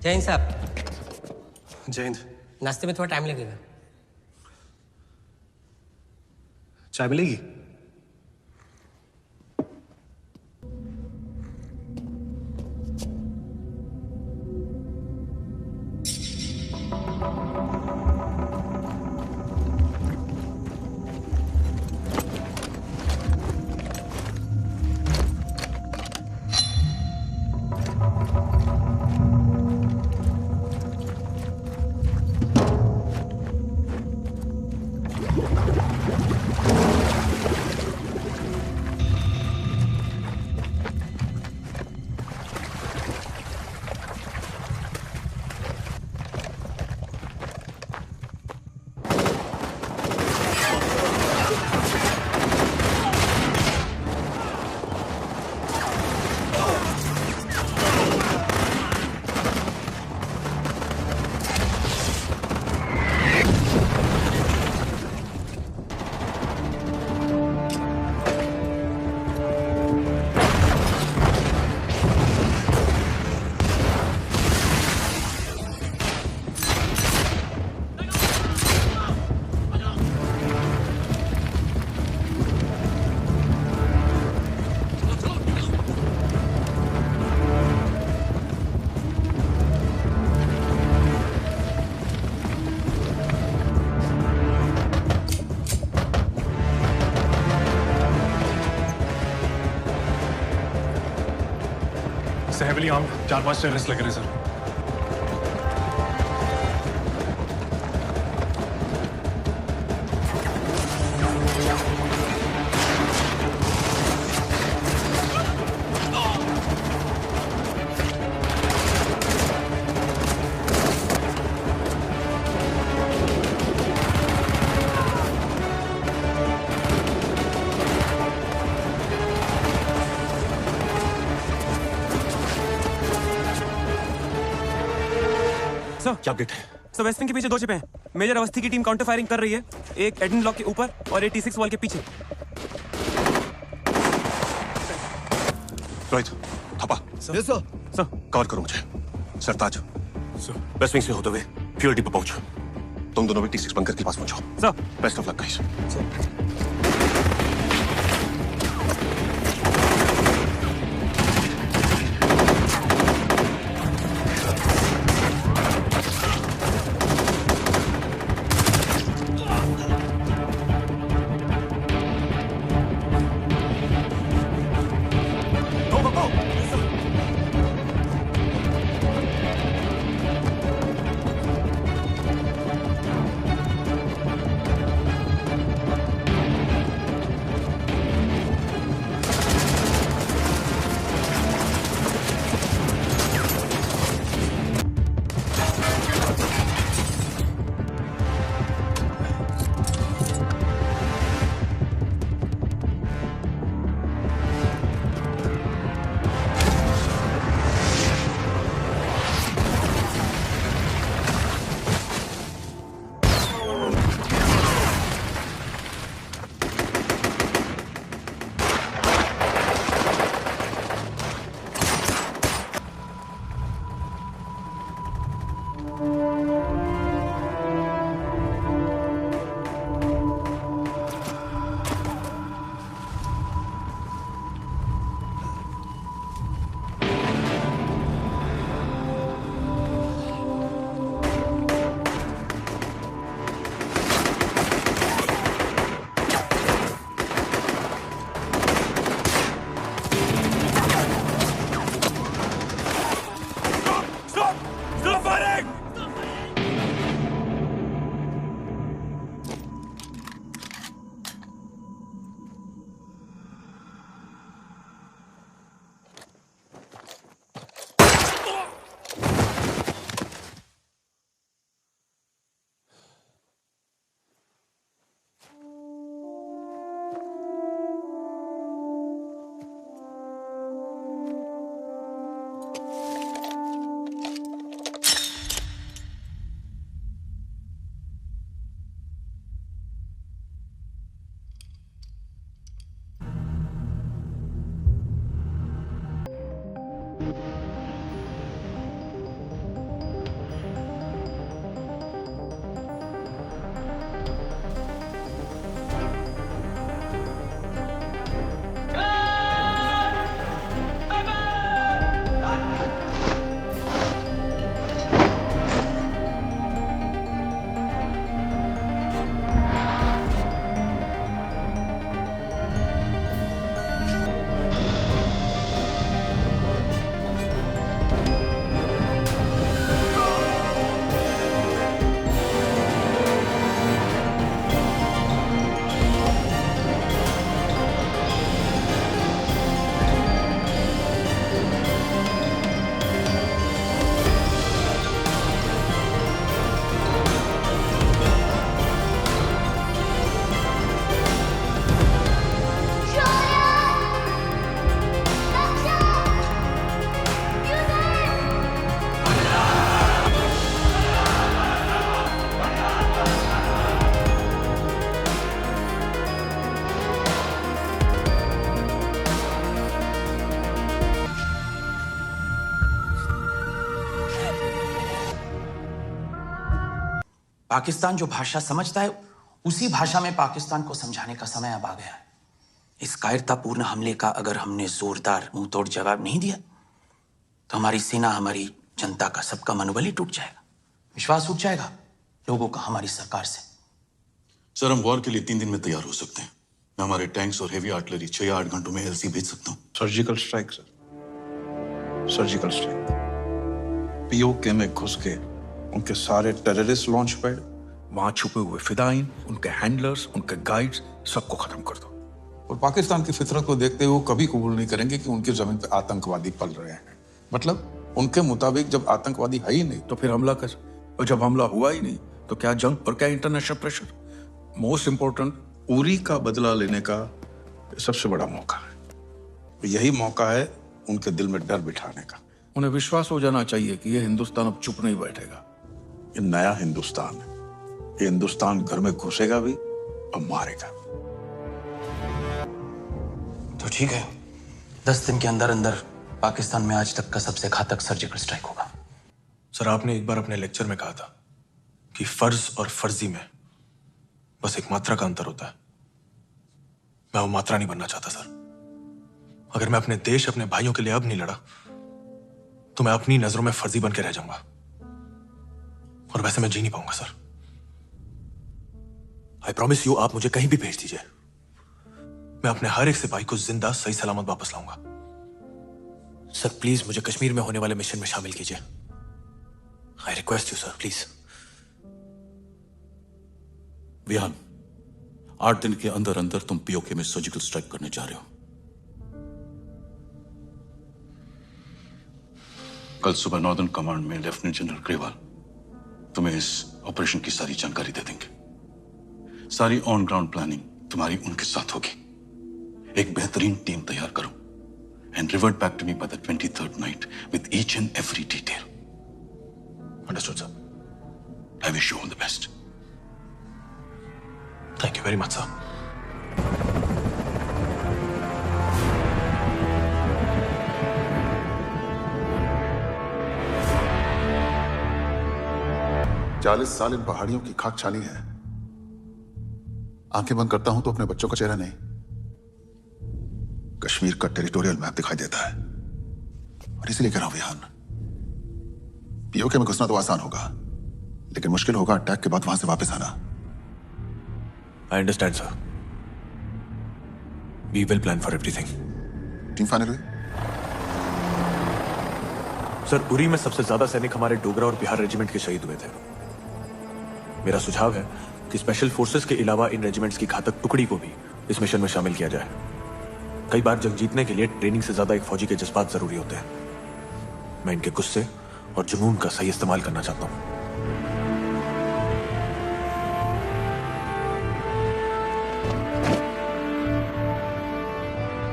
जैन साहब, जय हिंद। नाश्ते में थोड़ा टाइम लगेगा। चाय मिलेगी? हेविली आर्म्ड 4-5 टेररिस्ट लग रहे हैं सर। क्या अपडेट है? सर वेस्ट विंग के पीछे 2 शिप हैं। मेजर अवस्थी की टीम काउंटर फायरिंग कर रही है, एक एडमिन ब्लॉक के ऊपर और 86 वॉल के पीछे। Rohit, Thapa. Sir sir cover करो मुझे। सरताज, वेस्ट विंग से होते हुए फ्यूल डिपो पहुंचो। तुम दोनों भी T6 बंकर के पास पहुंचो। Sir best of luck guys. Pakistan जो भाषा समझता है उसी भाषा में पाकिस्तान को समझाने का समय अब आ गया है। इस कायरतापूर्ण हमले का अगर हमने जोरदार मुंह तोड़ जवाब नहीं दिया तो हमारी सेना, हमारी जनता का, सबका मनोबल ही टूट जाएगा, विश्वास उठ जाएगा लोगों का हमारी सरकार से। सर, हम वॉर के लिए 3 दिन में तैयार हो सकते हैं। मैं हमारे टैंक्स और हेवी आर्टिलरी 6 या 8 घंटों में एलसी भेज सकता हूँ। Surgical strike sir, surgical strike. PoK में घुस के उनके सारे टेररिस्ट लॉन्च पैड, वहां छुपे हुए फिदाइन, उनके हैंडलर्स, उनके गाइड्स, सबको खत्म कर दो। और पाकिस्तान की फितरत को देखते हुए वो कभी कबूल नहीं करेंगे कि उनकी जमीन पे आतंकवादी पल रहे हैं। मतलब उनके मुताबिक जब आतंकवादी है ही नहीं तो फिर हमला कैसे, और जब हमला हुआ ही नहीं तो क्या जंग और क्या international pressure. Most important, Uri का बदला लेने का सबसे बड़ा मौका है। यही मौका है उनके दिल में डर बिठाने का। उन्हें विश्वास हो जाना चाहिए कि ये हिंदुस्तान अब चुप नहीं बैठेगा। ये नया हिंदुस्तान है, ये हिंदुस्तान घर में घुसेगा भी और मारेगा। तो ठीक है, 10 दिन के अंदर अंदर पाकिस्तान में आज तक का सबसे घातक सर्जिकल स्ट्राइक होगा। सर, आपने एक बार अपने लेक्चर में कहा था कि फर्ज और फर्जी में बस एक मात्रा का अंतर होता है। मैं वो मात्रा नहीं बनना चाहता सर। अगर मैं अपने देश, अपने भाइयों के लिए अब नहीं लड़ा तो मैं अपनी नजरों में फर्जी बन के रह जाऊंगा, और वैसे मैं जी नहीं पाऊंगा सर। आई प्रॉमिस यू, आप मुझे कहीं भी भेज दीजिए, मैं अपने हर एक सिपाही को जिंदा सही सलामत वापस लाऊंगा। सर प्लीज मुझे कश्मीर में होने वाले मिशन में शामिल कीजिए। I request you sir, please. Vihaan, 8 दिन के अंदर अंदर तुम पीओके में सर्जिकल स्ट्राइक करने जा रहे हो। कल सुबह नॉर्दर्न कमांड में लेफ्टिनेंट जनरल ग्रेवाल तुम्हें इस ऑपरेशन की सारी जानकारी दे देंगे। सारी ऑन ग्राउंड प्लानिंग तुम्हारी उनके साथ होगी। एक बेहतरीन टीम तैयार करो and revert back to me by the 23rd night with each and every detail. Understood, sir. I wish you all the best. Thank you very much, sir. चालीस साल इन पहाड़ियों की खाक छानी है। आंखें बंद करता हूं तो अपने बच्चों का चेहरा नहीं, कश्मीर का टेरिटोरियल मैप दिखाई देता है। और इसीलिए कह रहा हूं विहान, पीओके में घुसना तो आसान होगा, लेकिन मुश्किल होगा अटैक के बाद वहां से वापस आना। I understand, sir. We will plan for everything. Team final हुई? सर, उरी में सबसे ज्यादा सैनिक हमारे डोगरा और बिहार रेजिमेंट के शहीद हुए थे। मेरा सुझाव है कि स्पेशल फोर्सेस के अलावा इन रेजिमेंट्स की घातक टुकड़ी को भी इस मिशन में शामिल किया जाए। कई बार जंग जीतने के लिए ट्रेनिंग से ज्यादा एक फौजी के जज्बात जरूरी होते हैं। मैं इनके गुस्से और जुनून का सही इस्तेमाल करना चाहता हूं।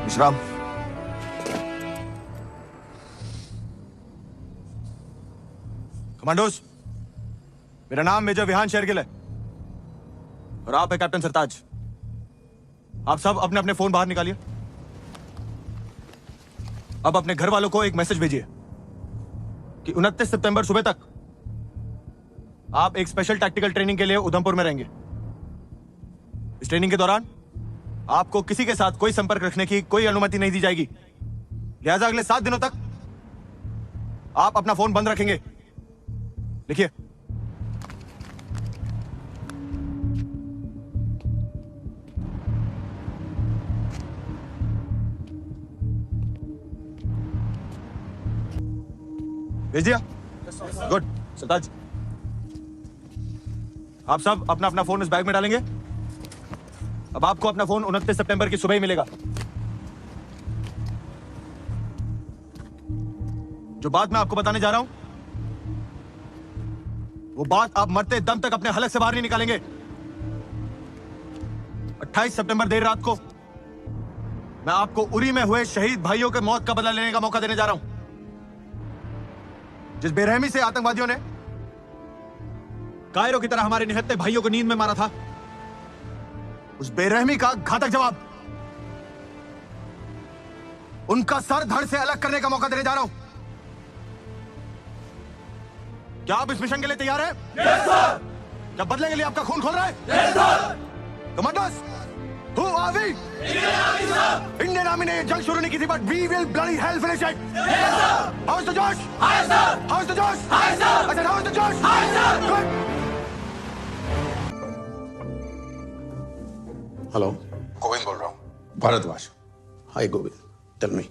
विश्राम। कमांडोज, मेरा नाम मेजर विहान शेरगिल है और आप है कैप्टन सरताज। आप सब अपने अपने फोन बाहर निकालिए। अब अपने घर वालों को एक मैसेज भेजिए कि 29 सितंबर सुबह तक आप एक स्पेशल टैक्टिकल ट्रेनिंग के लिए उधमपुर में रहेंगे। इस ट्रेनिंग के दौरान आपको किसी के साथ कोई संपर्क रखने की कोई अनुमति नहीं दी जाएगी। लिहाजा अगले 7 दिनों तक आप अपना फोन बंद रखेंगे। लिखिए। भेज दिया? गुड। सरताज, आप सब अपना अपना फोन इस बैग में डालेंगे। अब आपको अपना फोन 29 सितंबर की सुबह ही मिलेगा। जो बात मैं आपको बताने जा रहा हूं, वो बात आप मरते दम तक अपने हलक से बाहर नहीं निकालेंगे। 28 सितंबर देर रात को मैं आपको उरी में हुए शहीद भाइयों के मौत का बदला लेने का मौका देने जा रहा हूं। जिस बेरहमी से आतंकवादियों ने कायरों की तरह हमारे निहत्थे भाइयों को नींद में मारा था, उस बेरहमी का घातक जवाब उनका सर धड़ से अलग करने का मौका देने जा रहा हूं। क्या आप इस मिशन के लिए तैयार हैं? Yes sir. क्या बदले के लिए आपका खून खोल रहा है? Commanders, who are we? Indian army ने ये जंग शुरू नहीं की थी, but we will bloody hell finish it. How is the Josh? How is the Josh? I said, how is the Josh? Good. Hello, Govind बोल रहा हूँ, भारद्वाज। हाय गोविंद, टेल मी।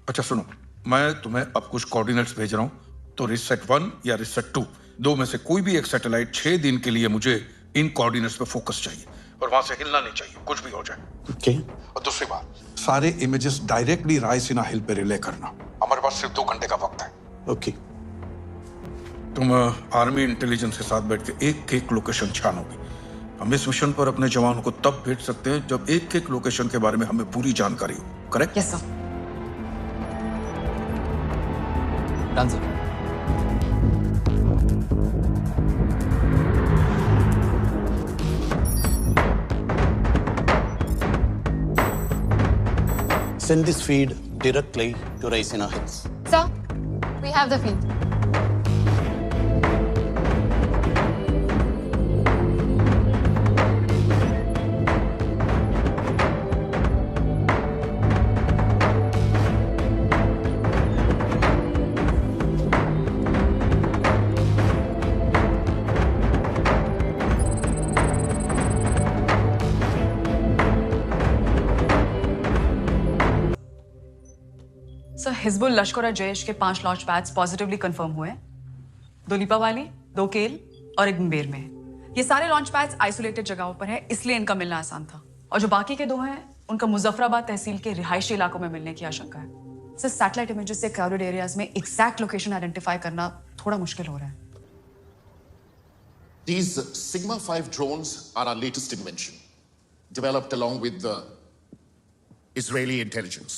अच्छा सुनो, मैं तुम्हें अब कुछ कोऑर्डिनेट्स भेज रहा हूँ, तो रिसेट 1 या रिसेट 2 दो में से कोई भी एक सैटेलाइट 6 दिन के लिए मुझे इन कोऑर्डिनेट्स पे फोकस चाहिए और वहां से हिलना नहीं चाहिए, कुछ भी हो जाए। ओके। और दूसरी बात, सारे इमेजेस डायरेक्टली रायसीना हिल पे रिले करना। हमारे पास सिर्फ 2 घंटे का वक्त है। ओके। तुम आर्मी इंटेलिजेंस के साथ बैठ के एक एक लोकेशन छानोगे। हम इस मिशन पर अपने जवानों को तब भेज सकते हैं जब एक एक लोकेशन के बारे में हमें पूरी जानकारी हो। Correct? Yes sir. Done sir. Send this feed directly to Raisina Hills. Sir, we have the feed. Sir, Hizbul लश्कर और जैश के 5 लॉन्च पैड्स पॉजिटिवली कंफर्म हुए हैं। 2 लिपावाली, 2 केल और 1 मुंगेर में है। ये सारे लॉन्च पैड्स आइसोलेटेड जगहों पर हैं, इसलिए इनका मिलना आसान था। और जो बाकी के 2 हैं, उनका मुजफ्फराबाद तहसील के रिहायशी इलाकों में मिलने की आशंका है। सर, सैटेलाइट इमेजेस से क्राउडेड एरियाज में एग्जैक्ट लोकेशन आइडेंटिफाई करना थोड़ा मुश्किल हो रहा है। These Sigma 5 drones are our latest invention, developed along with the Israeli intelligence.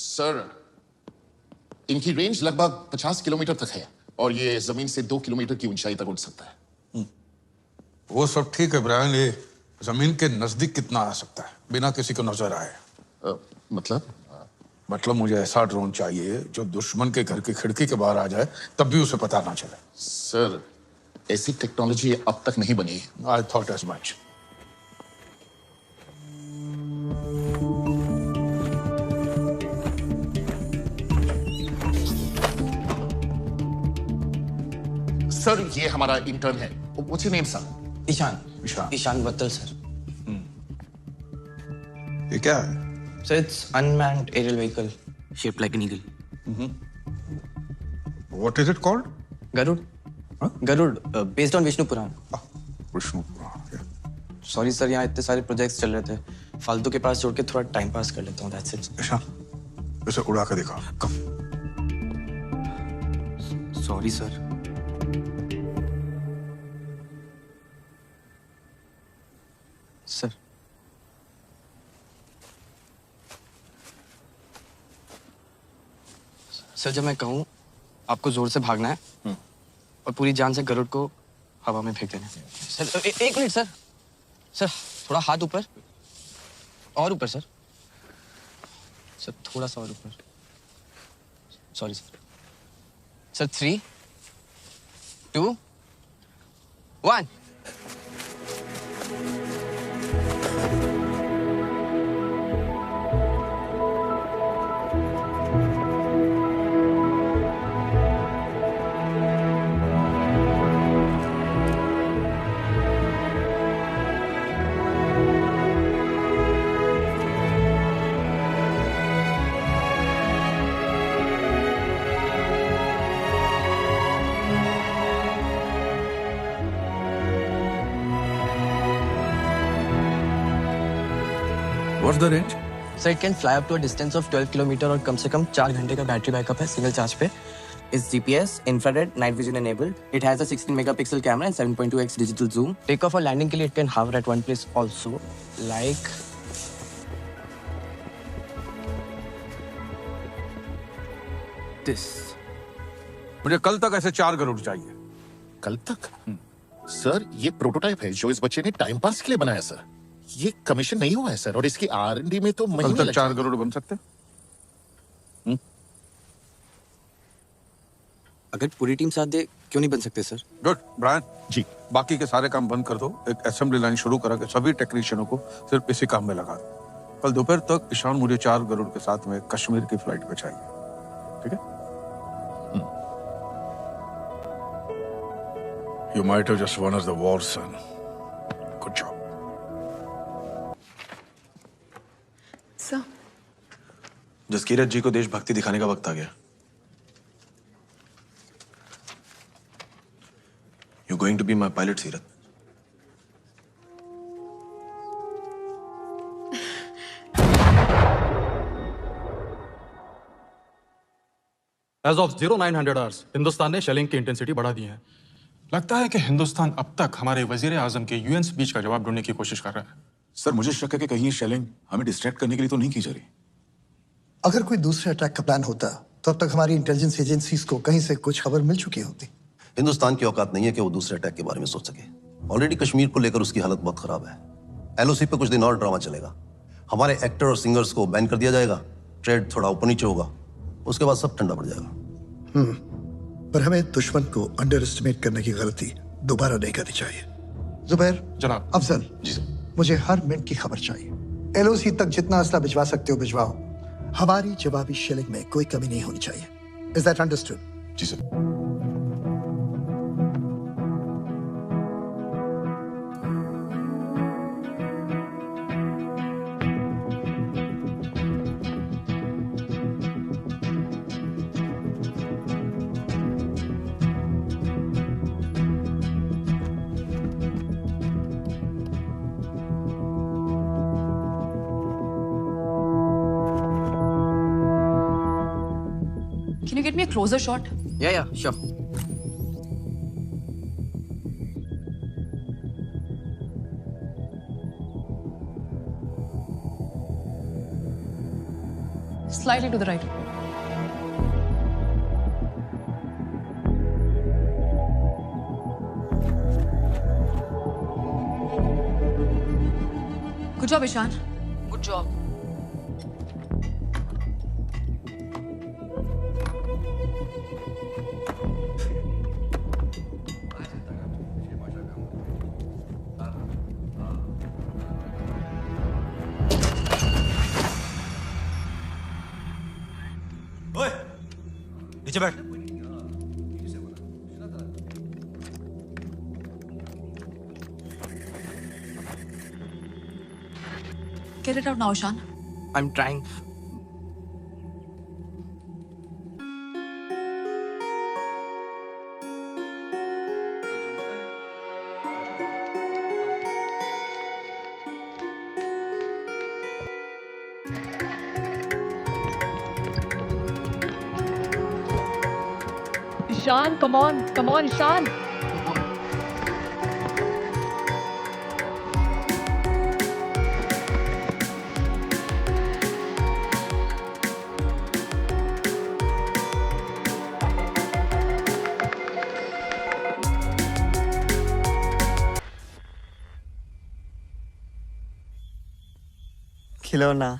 Sir, इनकी रेंज लगभग 50 किलोमीटर तक है और ये जमीन से 2 किलोमीटर की ऊंचाई तक उड़ सकता है। वो सब ठीक है ब्रायन, ये जमीन के नजदीक कितना आ सकता है बिना किसी को नजर आए? मतलब मुझे ऐसा ड्रोन चाहिए जो दुश्मन के घर की खिड़की के बाहर आ जाए तब भी उसे पता ना चले। सर, ऐसी टेक्नोलॉजी अब तक नहीं बनी। I thought as much. Sir, ये हमारा इंटर्न है। What's your name, sir? Ishaan Vattal sir. ये क्या है? So it's unmanned aerial vehicle shaped like an eagle. What is it called? Garud. Garud, based on Vishnu Puran. Vishnu Puran. Sorry sir, यहाँ इतने सारे projects चल रहे थे, फालतू के पास छोड़ के थोड़ा टाइम पास कर लेता हूँ। That's it. ईशान, इसे उड़ा के दिखा। कम। Sorry sir. सर, सर जब मैं कहूँ आपको जोर से भागना है और पूरी जान से गरुड़ को हवा में फेंक देना है। सर, एक मिनट सर। सर, थोड़ा हाथ ऊपर और ऊपर सर। सर, थोड़ा सा और ऊपर। Sorry sir. Sir, 3, 2, 1। What's the range? Sir, it can fly up to a distance of 12 kilometre और कम से कम 4 घंटे का बैटरी बैकअप है सिंगल चार्ज पे। It's GPS, infrared, night vision enabled. It has a 16 megapixel camera and 7.2x digital zoom. Takeoff और landing के लिए it can hover at one place also, like this. मुझे कल तक ऐसे 4 गरुड़ चाहिए। कल तक? सर, ये प्रोटोटाइप है जो इस बच्चे ने टाइम पास के लिए बनाया सर। ये कमीशन नहीं हुआ है सर और इसकी R&D में तो कल तक 4 गरुड़ बन सकते हैं? अगर पूरी टीम साथ दे क्यों नहीं बन सकते सर? गुड ब्रायन जी, बाकी के सारे काम बंद कर दो, एक असेंबली लाइन शुरू करा के सभी टेक्नीशियनों को सिर्फ इसी काम में लगा दो। कल दोपहर तक ईशान मुझे 4 गरुड़ के साथ में कश्मीर की फ्लाइट पे चाहिए, ठीक है? You might have just won us the war, son. Good job. Sir. Jaskirat जी को देशभक्ति दिखाने का वक्त आ गया। You're going to be my pilot, Seerat. As of 0900 hours, Hindustan ने शेलिंग की इंटेंसिटी बढ़ा दी है। लगता है कि हिंदुस्तान अब तक हमारे वजीर आजम के यूएन स्पीच का जवाब ढूंढने की कोशिश कर रहा है। सर मुझे शक है कि कहीं ये शेलिंग हमें डिस्ट्रैक्ट करने के लिए तो नहीं की जा रही। अगर कोई दूसरे अटैक का प्लान होता तो अब तक हमारी इंटेलिजेंस एजेंसीज को कहीं से कुछ खबर मिल चुकी होती। हिंदुस्तान की औकात नहीं है कि वो दूसरे अटैक के बारे में सोच सके। ऑलरेडी कश्मीर को लेकर उसकी हालत बहुत खराब है। एलओसी पे कुछ दिन और ड्रामा चलेगा। हमारे एक्टर और सिंगर्स को बैन कर दिया जाएगा, ट्रेड थोड़ा ऊपर नीचे होगा, उसके बाद सब ठंडा पड़ जाएगा। पर हमें दुश्मन को अंडर एस्टिमेट करने की गलती दोबारा नहीं करनी चाहिए। जुबैर जनाब। अफजल जी सर, मुझे हर मिनट की खबर चाहिए। एलओसी तक जितना असला भिजवा सकते हो भिजवाओ। हमारी जवाबी शेलिंग में कोई कमी नहीं होनी चाहिए। Is that understood? जी sir. Can you get me a closer shot? Yeah, sure. Slightly to the right. Good job, Ishan. Good job. नीचे बैठ। Get it out now, Ishan. I'm trying. Ishan, come on, Ishan. खिलौना।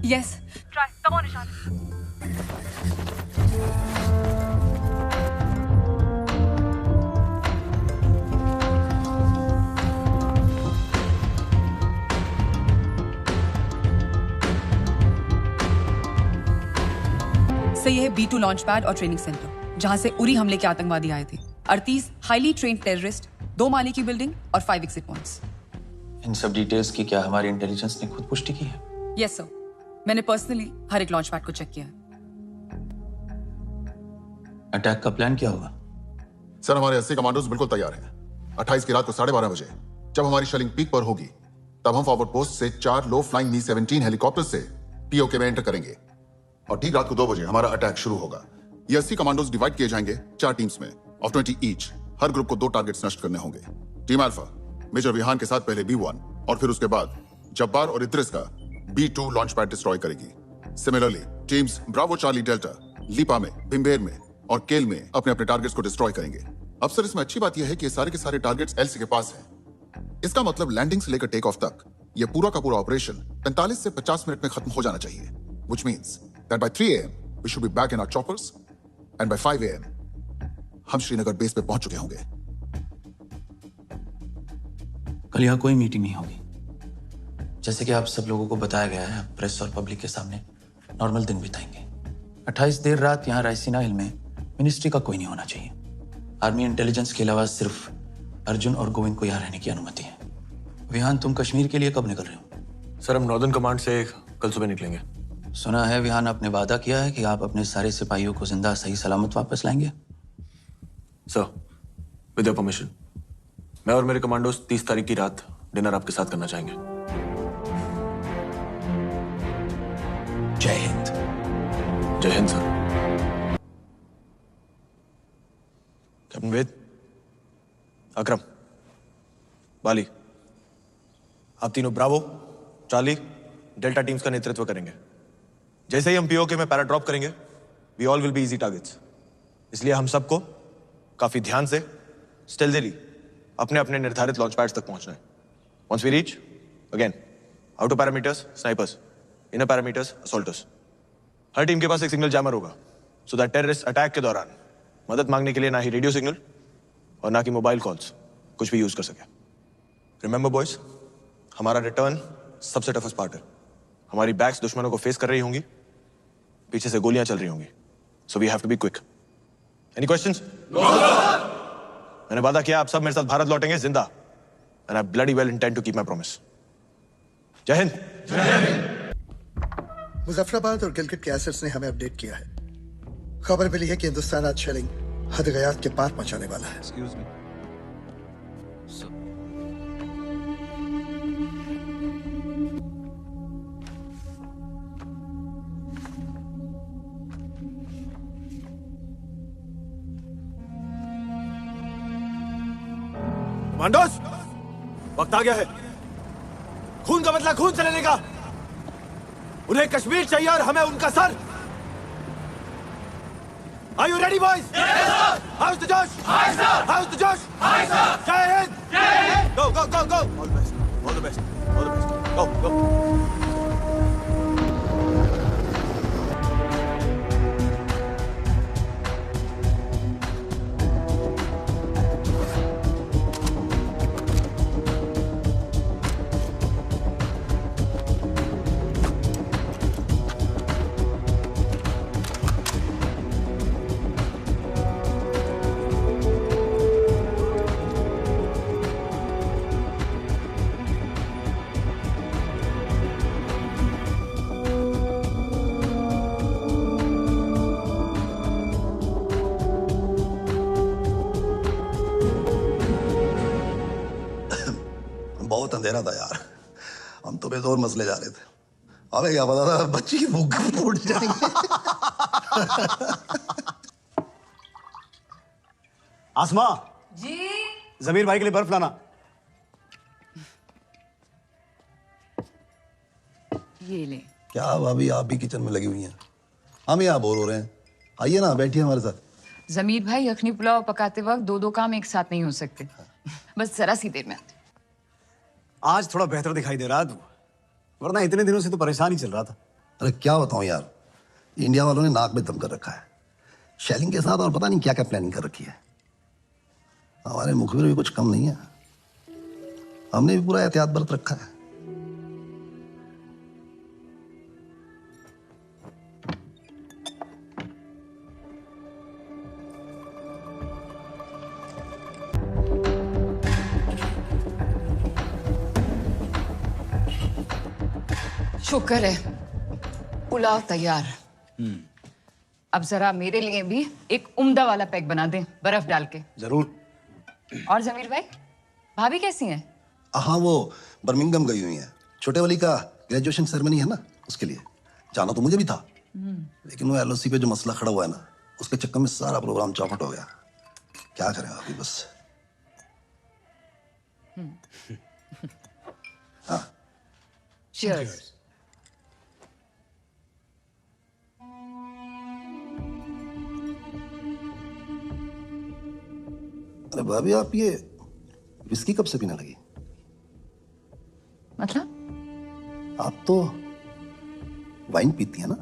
Yes. Try. Come on, Ishan. सही है। B2 launch pad और training centre, जहां से उरी हमले के आतंकवादी आए थे। 38 हाईली ट्रेन्ड टेररिस्ट, 2 माली की बिल्डिंग और 5 एग्जिट पॉइंट्स। इन सब डिटेल्स की क्या हमारी इंटेलिजेंस ने खुद पुष्टि की है? यस सर, मैंने पर्सनली हर एक लॉन्च पैड को चेक किया है। अटैक का प्लान क्या होगा? सर हमारे 80 कमांडोज बिल्कुल तैयार हैं। 28 की रात को 12:30 बजे जब हमारी शेलिंग पीक पर होगी, तब हम फॉरवर्ड पोस्ट से 4 लो फ्लाइंग मी-17 हेलीकॉप्टर से पीओके में एंटर करेंगे और ठीक रात को 2 बजे हमारा अटैक शुरू होगा। ये 80 कमांडोज डिवाइड किए जाएंगे 4 टीम्स में ऑफ 20 ईच। हर ग्रुप को 2 टारगेट्स नष्ट करने होंगे। टीम अल्फा मेजर विहान के साथ पहले B1 और फिर उसके बाद जब्बार और इद्रिस का B2 लॉन्च पैड डिस्ट्रॉय करेगी। Similarly teams bravo charlie delta Leepa में, बिम्बेर में और केल में अपने अपने टारगेट्स को डिस्ट्रॉय करेंगे। अब सर इसमें अच्छी बात यह है कि ये सारे के सारे टारगेट्स एलसी के पास हैं इसका मतलब लैंडिंग से लेकर टेक ऑफ तक यह पूरा का पूरा ऑपरेशन 45 से 50 मिनट में खत्म हो जाना चाहिए, which means that by 3 AM we should be back in our choppers and by 5 AM हम श्रीनगर बेस पे पहुंच चुके होंगे। कल यहाँ कोई मीटिंग नहीं होगी। जैसे कि आप सब लोगों को बताया गया है, प्रेस और पब्लिक के सामने नॉर्मल दिन बिताएंगे। 28 देर रात यहाँ रायसीना हिल में मिनिस्ट्री का कोई नहीं होना चाहिए। आर्मी इंटेलिजेंस के अलावा सिर्फ अर्जुन और गोविंद को यहाँ रहने की अनुमति है। विहान, तुम कश्मीर के लिए कब निकल रहे हो? सर, हम नॉर्दर्न कमांड से कल सुबह निकलेंगे। सुना है विहान आपने वादा किया है कि आप अपने सारे सिपाहियों को जिंदा सही सलामत वापस लाएंगे। सर, विद योर परमिशन, मैं और मेरे कमांडोज 30 तारीख की रात डिनर आपके साथ करना चाहेंगे। जय हिंद। जय हिंद सर। कैप्टन वेद, अकरम, बाली, आप तीनों ब्रावो, चार्ली, डेल्टा टीम्स का नेतृत्व करेंगे। जैसे ही हम पीओके में पैरा ड्रॉप करेंगे, we all will be easy targets. इसलिए हम सबको काफी ध्यान से स्टेल्थीली अपने अपने निर्धारित लॉन्च पैड्स तक पहुंचना है। Once we reach, again outer parameters snipers, inner parameters assaulters. हर टीम के पास एक सिग्नल जैमर होगा, सो दैट टेररिस्ट अटैक के दौरान मदद मांगने के लिए ना ही रेडियो सिग्नल और ना कि मोबाइल कॉल्स कुछ भी यूज कर सके। रिमेंबर बॉयज, हमारा रिटर्न सबसे टफेस्ट पार्ट है। हमारी बैक्स दुश्मनों को फेस कर रही होंगी, पीछे से गोलियां चल रही होंगी, so we have to be quick. Any questions? मैंने वादा किया आप सब मेरे साथ भारत लौटेंगे जिंदा, and I bloody well intend to keep my promise. Jai Hind. Muzaffarabad और गिलगिट के एसेट्स ने हमें अपडेट किया है। खबर मिली है कि हिंदुस्तान आज शेलिंग हद गयात के पार पहुंचाने वाला है। Excuse me. कमांडोज, वक्त आ गया है। खून का बदला खून से लेने का। उन्हें कश्मीर चाहिए और हमें उनका sir. Are you ready, boys? Yes, sir. How's the Josh? Hi, sir. How's the Josh? Hi, sir. Jai Hind. Jai Hind. Go, go, go, go. All the best. All the best. All the best. Go, go. बहुत अंधेरा था यार, हम तो बेजोर मसले जा रहे थे। हमें क्या पता था बच्ची की भूख फूट जाएंगे। आसमा जी, जमीर भाई के लिए बर्फ लाना। ये ले। क्या भाभी, आप भी किचन में लगी हुई हैं? हम यहाँ बोर हो रहे हैं, आइए ना बैठिए हमारे साथ। जमीर भाई, यखनी पुलाव पकाते वक्त दो काम एक साथ नहीं हो सकते। बस जरा सी देर में आते। आज थोड़ा बेहतर दिखाई दे रहा तू, वरना इतने दिनों से तो परेशान ही चल रहा था। अरे क्या बताऊं यार, इंडिया वालों ने नाक में दम कर रखा है। शेलिंग के साथ और पता नहीं क्या क्या प्लानिंग कर रखी है। हमारे मुखबिर भी कुछ कम नहीं है, हमने भी पूरा एहतियात बरत रखा है। शुक्र है, पुलाव तैयार। अब जरा मेरे लिए भी एक उम्दा वाला पैक बना दें, बर्फ डाल के। जरूर। और जमीर भाई, भाभी कैसी हैं? हाँ, वो बर्मिंघम गई हुई है। छोटे वाली का ग्रेजुएशन सेरेमनी है ना, उसके लिए जाना तो मुझे भी था, लेकिन वो एलओसी पे जो मसला खड़ा हुआ है ना, उसके चक्कर में सारा प्रोग्राम चौपट हो गया। क्या करें अभी बस। हाँ, Cheers. अरे भाभी, आप ये विस्की कब से पीने लगी? मतलब? आप तो वाइन पीती है ना?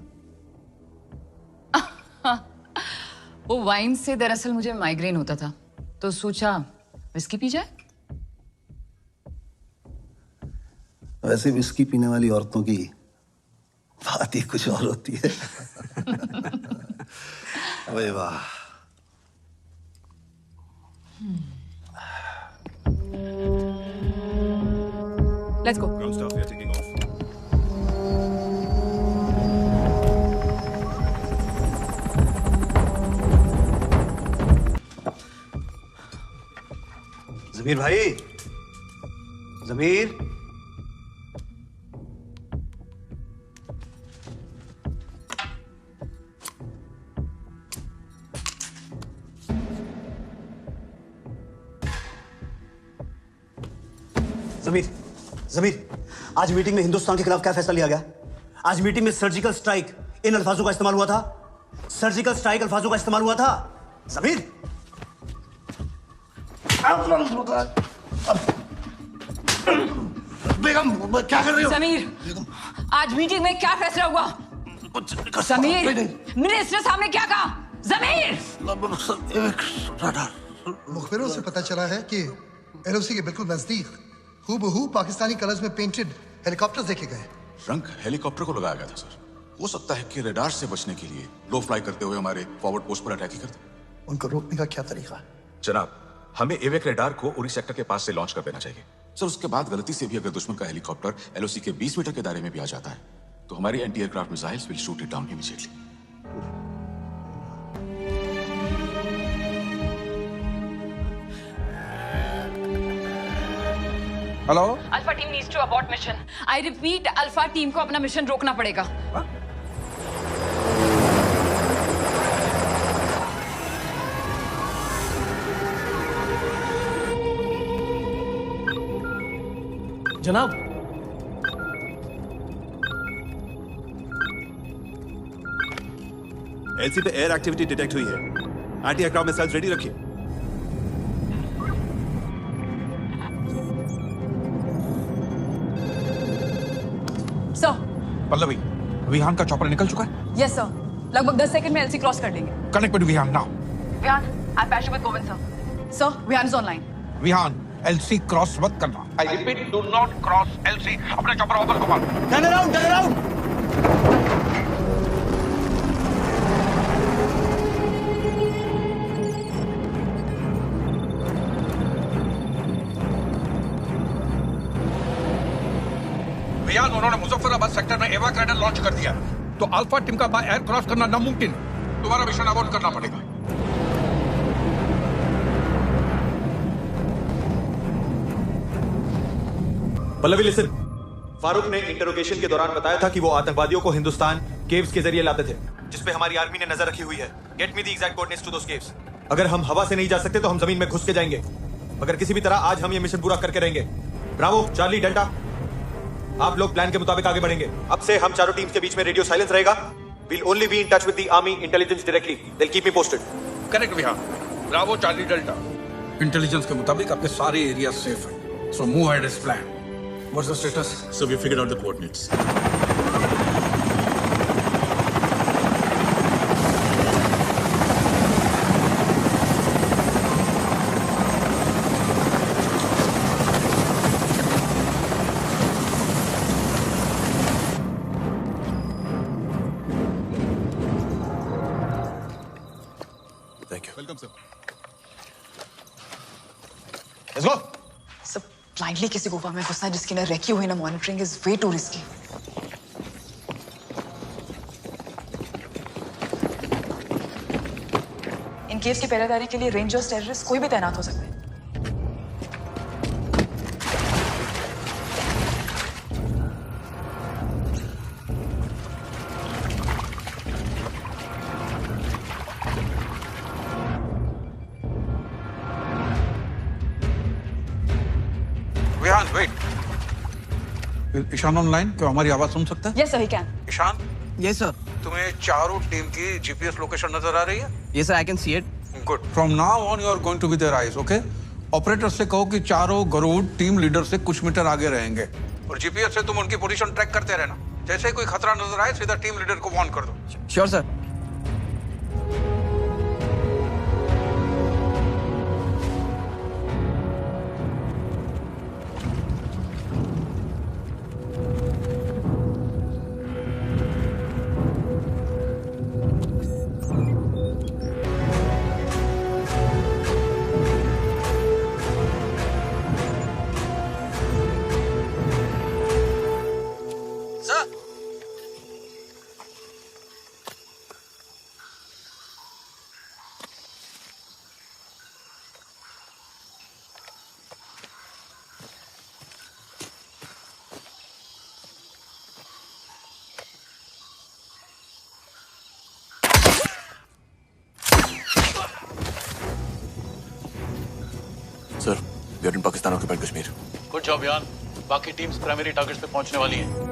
वो वाइन से दरअसल मुझे माइग्रेन होता था, तो सोचा विस्की पी जाए। वैसे विस्की पीने वाली औरतों की बात ही कुछ और होती है। अरे वाह। Let's go. Ground staff, we are taking off. जमीर भाई, जमीर। जमीर, जमीर, आज मीटिंग में हिंदुस्तान के खिलाफ क्या फैसला लिया गया? आज मीटिंग में सर्जिकल स्ट्राइक इन अल्फाजों का इस्तेमाल हुआ था। सर्जिकल स्ट्राइक अल्फाजों का इस्तेमाल हुआ था। जमीर, बेगम क्या कर रही हो? समीर, आज मीटिंग में क्या फैसला हुआ? समीर, मिनिस्टर साहब ने क्या कहा? जमीर! मुखबिरों से पता चला है कि एलओसी के बिल्कुल नजदीक हूबहू पाकिस्तानी कलर्स में पेंटेड हेलीकॉप्टर्स देखे गए। रंग हेलीकॉप्टर को लगाया गया था सर। हो सकता है कि रडार से बचने के लिए लो फ्लाई करते हुए हमारे फॉरवर्ड पोस्ट पर अटैक ही करते। उनको रोकने का क्या तरीका है? जनाब, हमें एवेक रडार को उरी सेक्टर के पास से लॉन्च कर देना चाहिए सर। उसके बाद गलती से भी अगर दुश्मन का हेलीकॉप्टर एलओसी के 20 मीटर के दायरे में भी आ जाता है तो हमारी anti aircraft missiles will shoot it down immediately. Hello, alpha team needs to abort mission. I repeat, alpha team को अपना मिशन रोकना पड़ेगा। जनाब, एलसी पे एयर एक्टिविटी डिटेक्ट हुई है। एंटी एयरक्राफ्ट मिसाइल्स रेडी रखिए। सर। पल्लवी, विहान का चॉपर निकल चुका है? यस सर, लगभग 10 सेकंड में एलसी क्रॉस कर लेंगे। Connect with Vihan now. Vihan, I patch with Govind sir. Sir, Vihan is online. Vihan, LC cross मत करना। I repeat, do not cross LC. अपने चॉपर ओवर को मार। Turn around, turn around. Vihan, उन्होंने मुजफ्फराबाद सेक्टर में एवाक रडार लॉन्च कर दिया, तो अल्फा टीम का बाय एयर क्रॉस करना नामुमकिन। दोबारा मिशन अबॉर्ट करना पड़ेगा। पल्लवी लिसन, फारूक ने इंटरोगेशन के दौरान बताया था कि वो आतंकवादियों को हिंदुस्तान केव्स के जरिए लाते थे, जिसपे हमारी आर्मी ने नजर रखी हुई है। Get me the exact coordinates to those caves. अगर हम हवा से नहीं जा सकते तो हम जमीन में घुस के जाएंगे, मगर किसी भी तरह आज हम ये मिशन पूरा करके रहेंगे। ब्रावो, चार्ली, डेल्टा, आप लोग प्लान के मुताबिक आगे बढ़ेंगे। अब से हम चारों टीम्स के बीच में रेडियो साइलेंस रहेगा। We'll only be in touch with the army intelligence directly. They'll keep me posted. Correct Vihan. Bravo, charlie, delta. Intelligence के मुताबिक आपके सारे एरिया सेफ हैं। So move ahead as plan. What's the status? So we figured out the coordinates. Thank you. Welcome sir. Let's go. सब blindly किसी गुफा में घुसना जिसकी ना रेकी हुई ना monitoring is way too risky. इन केस की पहरेदारी के लिए रेंजर्स, टेररिस्ट कोई भी तैनात हो सकते हैं। विहान, वेट। ईशान ऑनलाइन, क्या हमारी आवाज सुन सकता है? Yes sir, he can. Ishaan, yes sir. तुम्हें चारों टीम की जीपीएस लोकेशन नजर आ रही है? Yes sir, I can see it. Good. From now on you are going to be their eyes, okay? Operator से कहो कि चारों गरुड़ टीम लीडर से कुछ मीटर आगे रहेंगे, और जीपीएस से तुम उनकी पोजीशन ट्रैक करते रहना। जैसे ही कोई खतरा नजर आए सीधा टीम लीडर को वार्न कर दो। Sure sir. Sir, we are in Pakistan occupied Kashmir. Good job यान। बाकी टीम्स प्राइमरी टारगेट्स पे पहुंचने वाली हैं।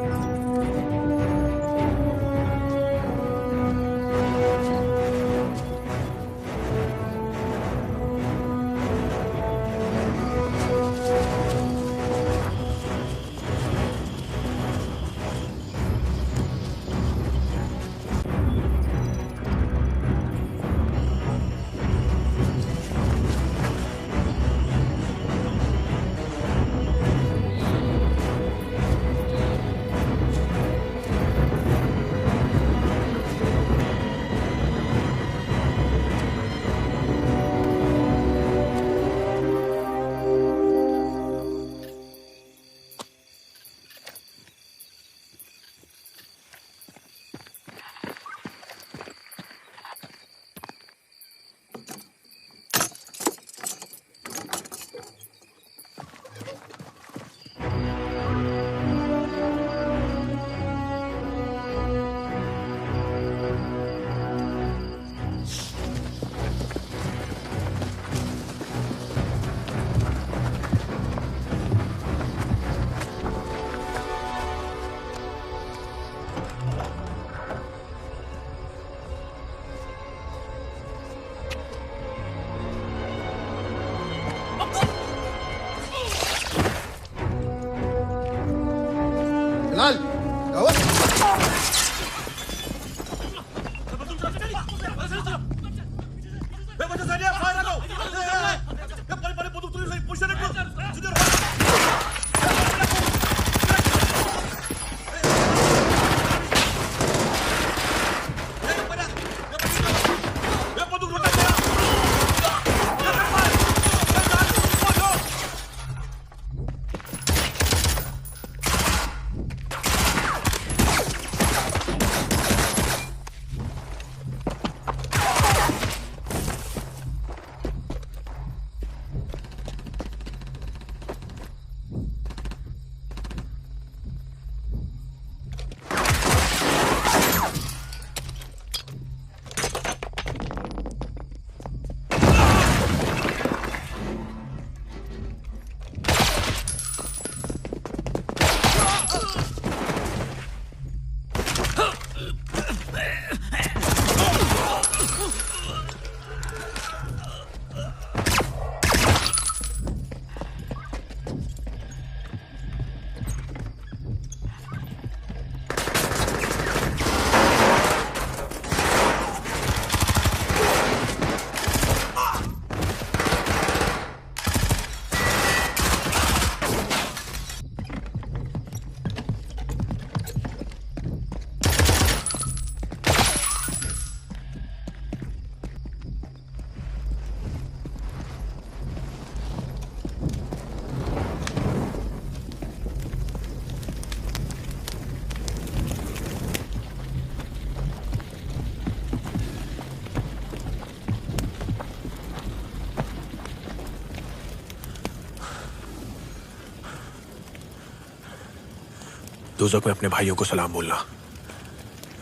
दोजक में अपने भाइयों को सलाम बोलना,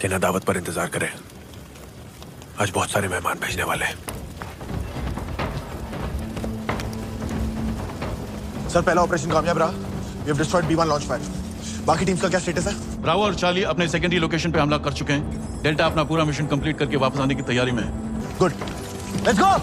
कहना दावत पर इंतजार करें। आज बहुत सारे मेहमान भेजने वाले हैं। सर, पहला ऑपरेशन कामयाब रहा। We have destroyed B1 launch pad. बाकी टीम्स का क्या स्टेटस है? ब्रावो और चार्ली अपने सेकेंडरी लोकेशन पे हमला कर चुके हैं। डेल्टा अपना पूरा मिशन कंप्लीट करके वापस आने की तैयारी में है। Good, let's go.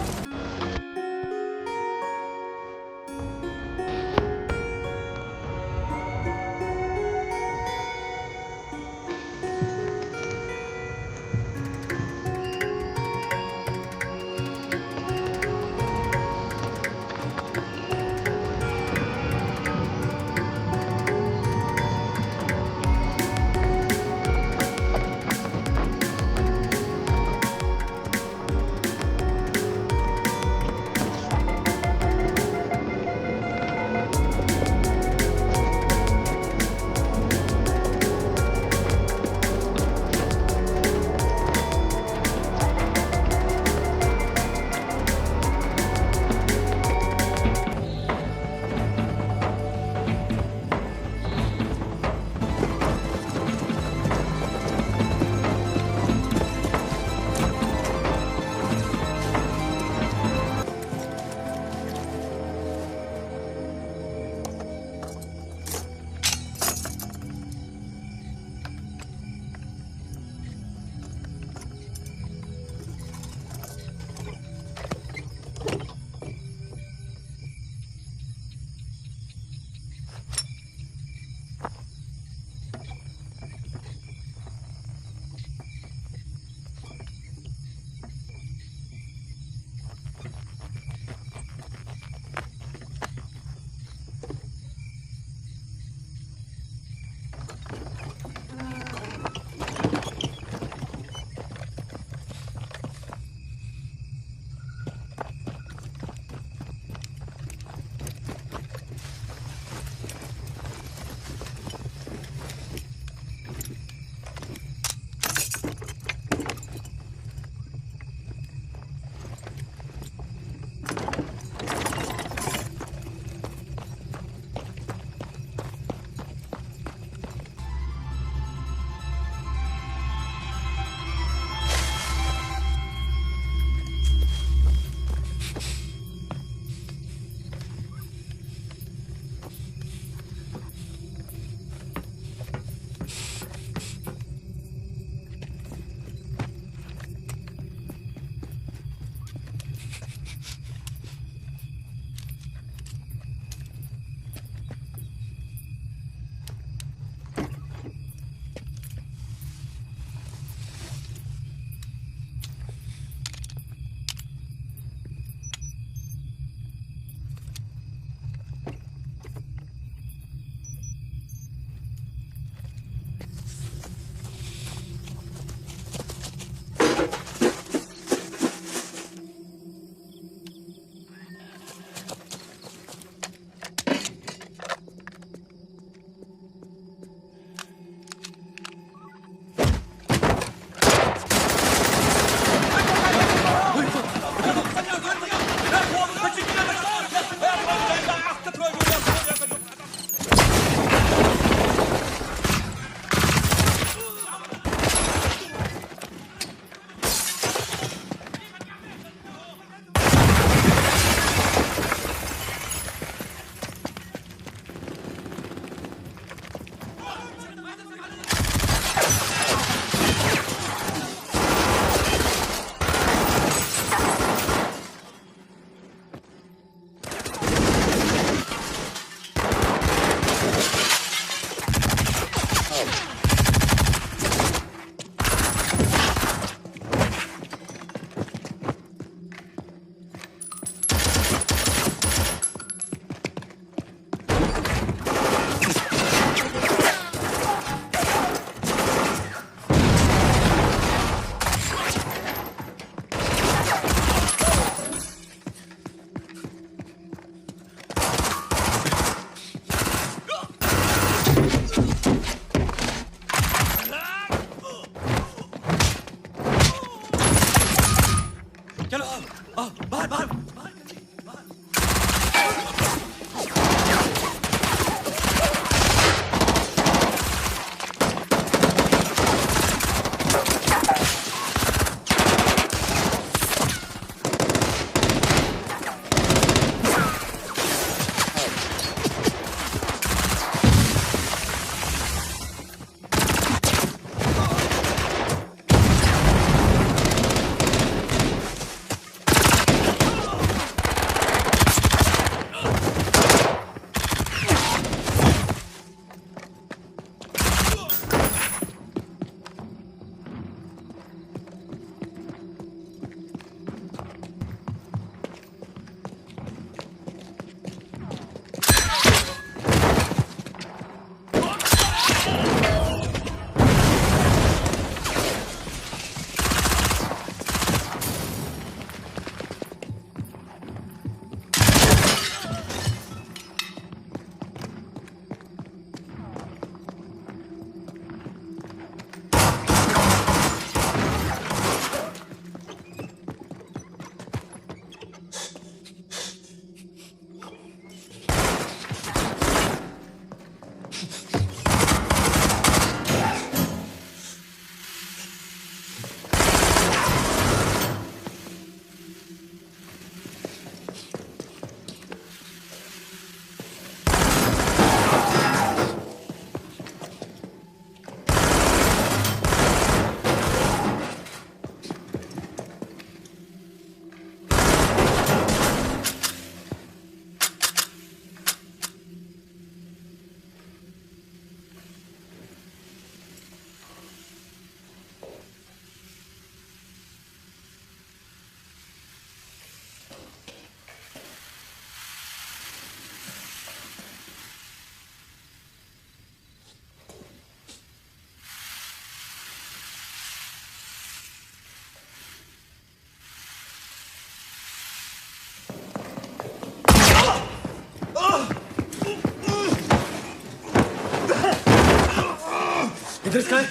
इद्रिस कहाँ है?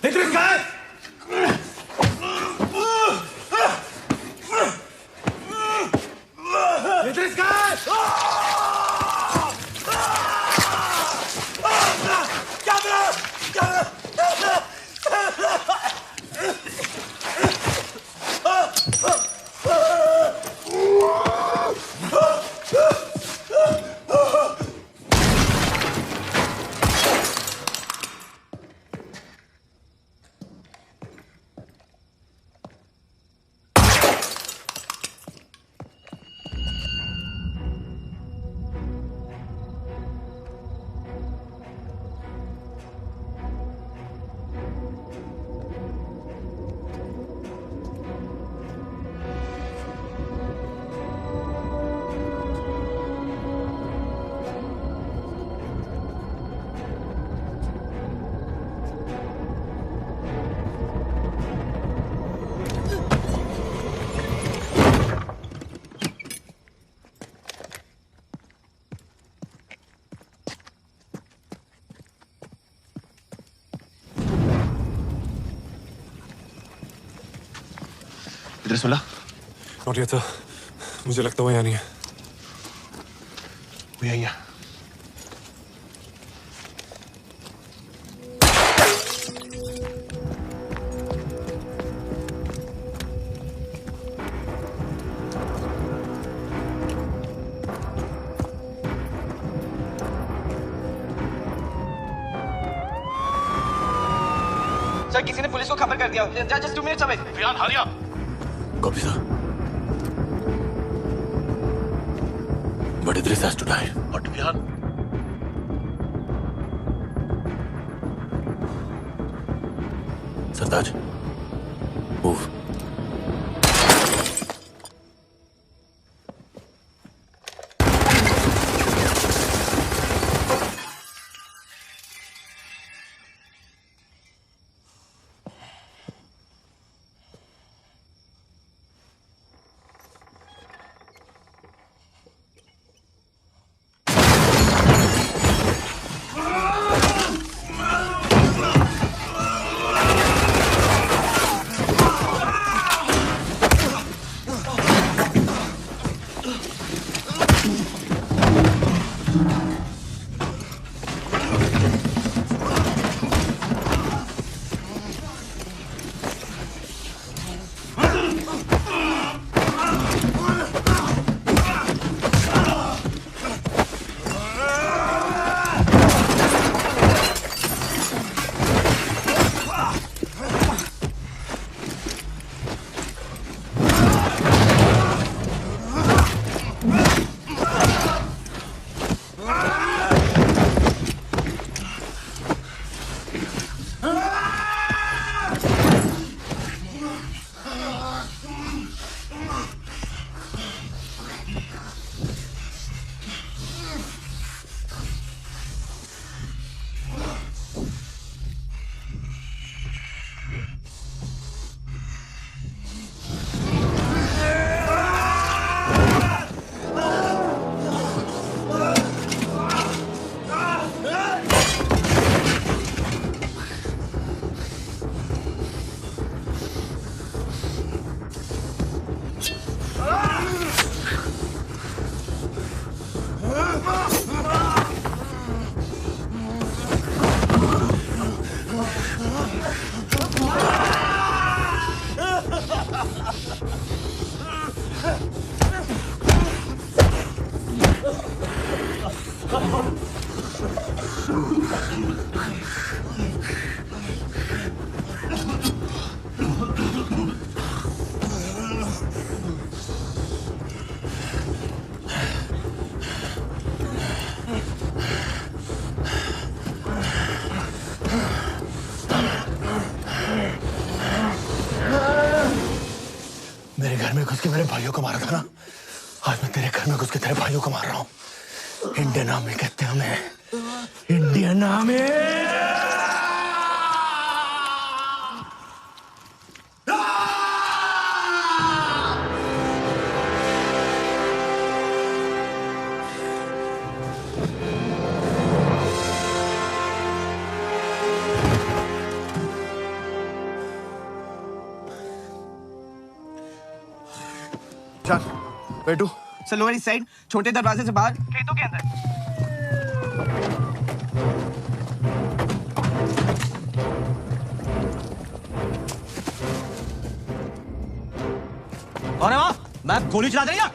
इद्रिस कहाँ है? इद्रिस कहाँ है? इद्रिस मिला? नॉट येट सर, मुझे लगता है वो यहाँ नहीं है। वो यही है। सर किसी ने पुलिस को खबर कर दिया। Just 2 minutes away. Fihan hurry up. Copy sir. But Idris has to die. But Fihan? Sartaj, move. मेरे घर में घुस के मेरे भाइयों को मारा था ना, आज मैं तेरे घर में घुस के तेरे भाइयों को मार रहा हूँ। इंडियन आर्मी कहते हैं हमें, इंडियन आर्मी। बेटू सर लोअर ईस्ट साइड छोटे दरवाजे से बाहर खेतों के अंदर। कौन है वहां? मैं गोली चला देगा।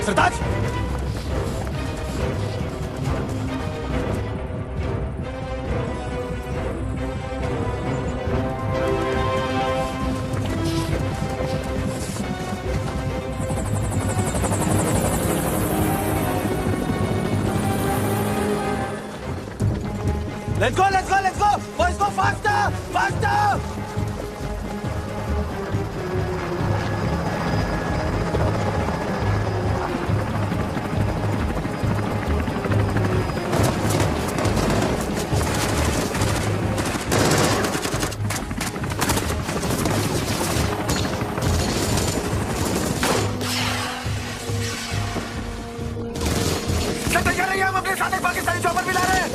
सरताज Let's go, let's go, let's go! Boys, go faster! Faster! Sir क्या रही है? हम अपने साथ एक पाकिस्तानी चॉपर भी ला रहे हैं।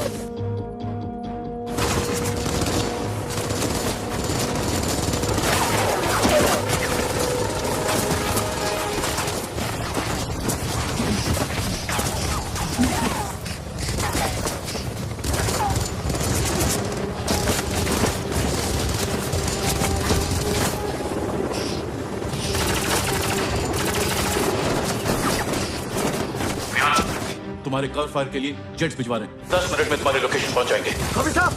तुम्हारे कवर फायर के लिए जेट्स भिजवा रहे हैं। 10 मिनट में तुम्हारे लोकेशन पहुंच जाएंगे। कभी साहब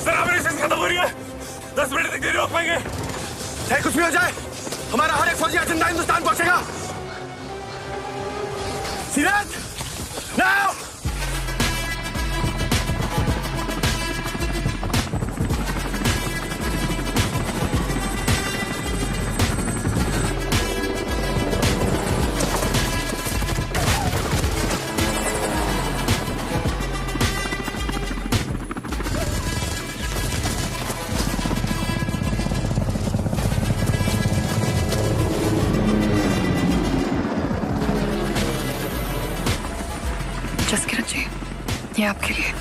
सर हमारी सेंस खत्म हो रही है। 10 मिनट तक नहीं रोक पाएंगे। चाहे कुछ भी हो जाए, हमारा हर एक फौजी आज जिंदा हिंदुस्तान पहुंचेगा। सीरत, now! जसकिरत जी, ये आपके लिए।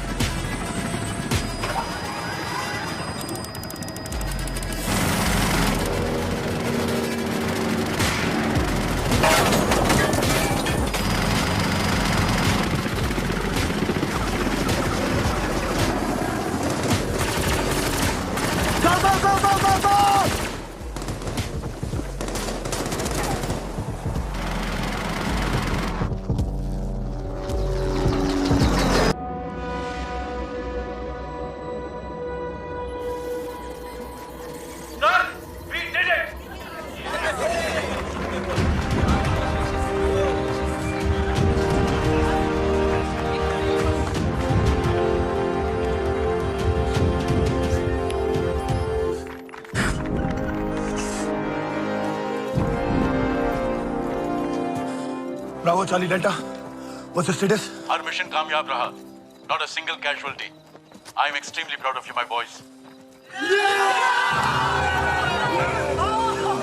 Go, go, go, go, go, go! Bravo, Charlie Delta. What's the status? Her mission कामयाब रहा। Not a single casualty. I am extremely proud of you, my boys. Yeah!